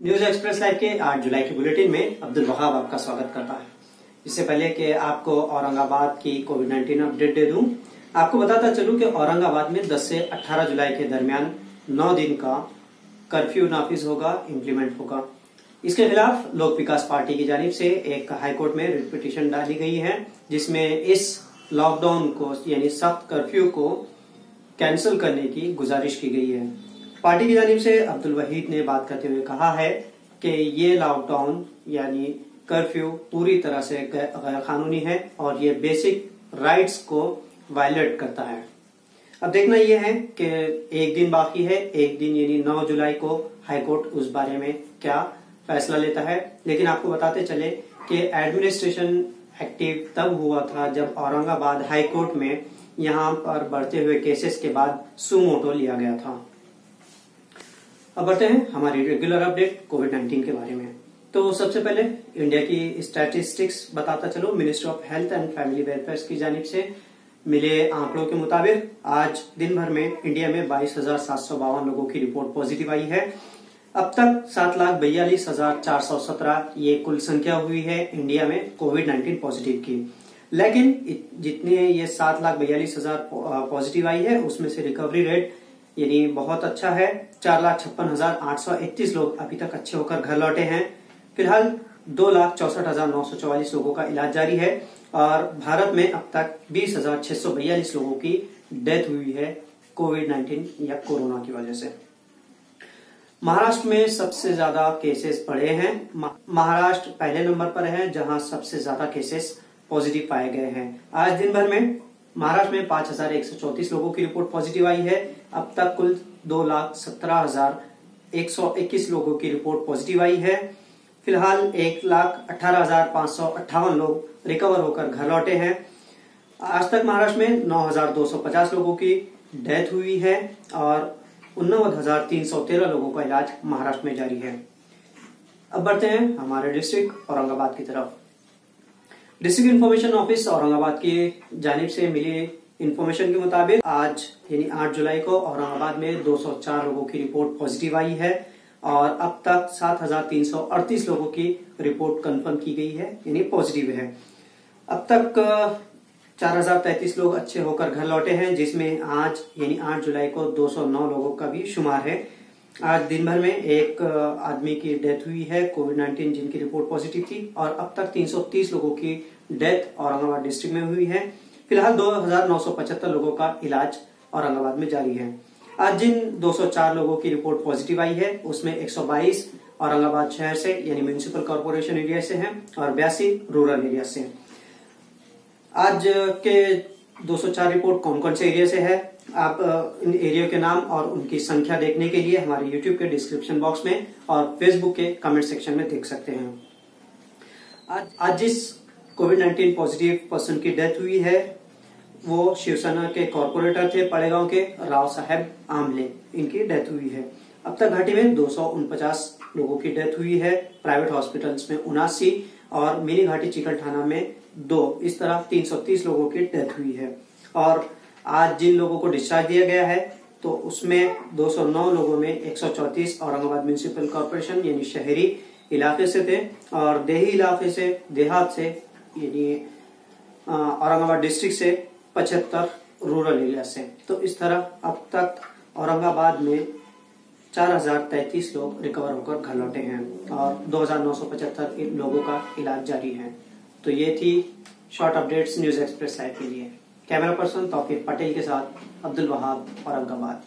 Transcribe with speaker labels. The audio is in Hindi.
Speaker 1: न्यूज एक्सप्रेस लाइव के 8 जुलाई के बुलेटिन में अब्दुल वहाब आपका स्वागत करता है। इससे पहले कि आपको औरंगाबाद की कोविड-19 अपडेट दे दूं, आपको बताता चलूं कि औरंगाबाद में 10 से 18 जुलाई के दरमियान 9 दिन का कर्फ्यू नाफिज होगा, इम्प्लीमेंट होगा। इसके खिलाफ लोक विकास पार्टी की जानिब से एक हाईकोर्ट में रिट पिटीशन डाली गई है, जिसमें इस लॉकडाउन को यानी सख्त कर्फ्यू को कैंसिल करने की गुजारिश की गई है। पार्टी की जानिब से अब्दुल वहीद ने बात करते हुए कहा है कि ये लॉकडाउन यानी कर्फ्यू पूरी तरह से गैर कानूनी है और ये बेसिक राइट्स को वायलेट करता है। अब देखना यह है कि एक दिन बाकी है, एक दिन यानी 9 जुलाई को हाईकोर्ट उस बारे में क्या फैसला लेता है। लेकिन आपको बताते चले कि एडमिनिस्ट्रेशन एक्टिव तब हुआ था जब औरंगाबाद हाईकोर्ट में यहां पर बढ़ते हुए केसेस के बाद सुमोटो लिया गया था। अब बढ़ते हैं हमारी रेगुलर अपडेट कोविड-19 के बारे में। तो सबसे पहले इंडिया की स्टैटिस्टिक्स बताता चलो। Ministry of health and family welfare की जानिब से मिले आंकड़ों के मुताबिक आज दिन भर में इंडिया में 22,752 लोगों की रिपोर्ट पॉजिटिव आई है। अब तक 7,42,417 ये कुल संख्या हुई है इंडिया में कोविड-19 पॉजिटिव की। लेकिन जितने ये 7,42,000 पॉजिटिव आई है उसमें से रिकवरी रेट यानी बहुत अच्छा है। 4,56,831 लोग अभी तक अच्छे होकर घर लौटे हैं। फिलहाल 2,64,944 लोगों का इलाज जारी है और भारत में अब तक 20,642 लोगों की डेथ हुई है कोविड-19 या कोरोना की वजह से। महाराष्ट्र में सबसे ज्यादा केसेस बढ़े हैं। महाराष्ट्र पहले नंबर पर है जहां सबसे ज्यादा केसेस पॉजिटिव पाए गए हैं। आज दिन भर में महाराष्ट्र में 5,134 लोगों की रिपोर्ट पॉजिटिव आई है। अब तक कुल 2,17,121 लोगों की रिपोर्ट पॉजिटिव आई है। फिलहाल 1,18,558 लोग रिकवर होकर घर लौटे हैं। आज तक महाराष्ट्र में 9,250 लोगों की डेथ हुई है और 49,313 लोगों का इलाज महाराष्ट्र में जारी है। अब बढ़ते हैं हमारे डिस्ट्रिक्ट औरंगाबाद की तरफ। डिस्ट्रिक्ट इन्फॉर्मेशन ऑफिस औरंगाबाद की जानिब से मिली इन्फॉर्मेशन के मुताबिक आज यानी 8 जुलाई को औरंगाबाद में 204 लोगों की रिपोर्ट पॉजिटिव आई है और अब तक 7,338 लोगों की रिपोर्ट कंफर्म की गई है यानी पॉजिटिव है। अब तक 4,033 लोग अच्छे होकर घर लौटे हैं, जिसमें आज यानी 8 जुलाई को 209 लोगों का भी शुमार है। आज दिन भर में एक आदमी की डेथ हुई है कोविड-19 जिनकी रिपोर्ट पॉजिटिव थी और अब तक 330 लोगों की डेथ औरंगाबाद डिस्ट्रिक्ट में हुई है। फिलहाल 2,975 लोगों का इलाज औरंगाबाद में जारी है। आज जिन 204 लोगों की रिपोर्ट पॉजिटिव आई है उसमें 122 औरंगाबाद शहर से यानी म्युनिसिपल कॉर्पोरेशन एरिया से हैं और 82 रूरल एरिया से। आज के 204 रिपोर्ट कौन कौन से एरिया से है, आप इन एरिया के नाम और उनकी संख्या देखने के लिए हमारे YouTube के डिस्क्रिप्शन बॉक्स में और Facebook के कमेंट सेक्शन में देख सकते हैं। आज जिस कोविड-19 पॉजिटिव पर्सन की डेथ हुई है वो शिवसेना के कॉर्पोरेटर थे पड़ेगांव के राव साहेब आमले, इनकी डेथ हुई है। अब तक घाटी में 249 लोगों की डेथ हुई है, प्राइवेट हॉस्पिटल्स में 79 और मिनी घाटी चिकलठाना में 2, इस तरह 330 लोगों की डेथ हुई है। और आज जिन लोगों को डिस्चार्ज दिया गया है तो उसमें 209 लोगों में 134 औरंगाबाद म्युनिसिपल कॉर्पोरेशन यानी शहरी इलाके से थे और देही इलाके से देहात से यानी औरंगाबाद डिस्ट्रिक्ट से 75 रूरल एरिया से। तो इस तरह अब तक औरंगाबाद में 4,033 लोग रिकवर होकर घर लौटे हैं और 2,975 लोगों का इलाज जारी है। तो ये थी short updates news express live के लिए। कैमरा पर्सन तौफीक पटेल के साथ अब्दुल वहाब, औरंगाबाद।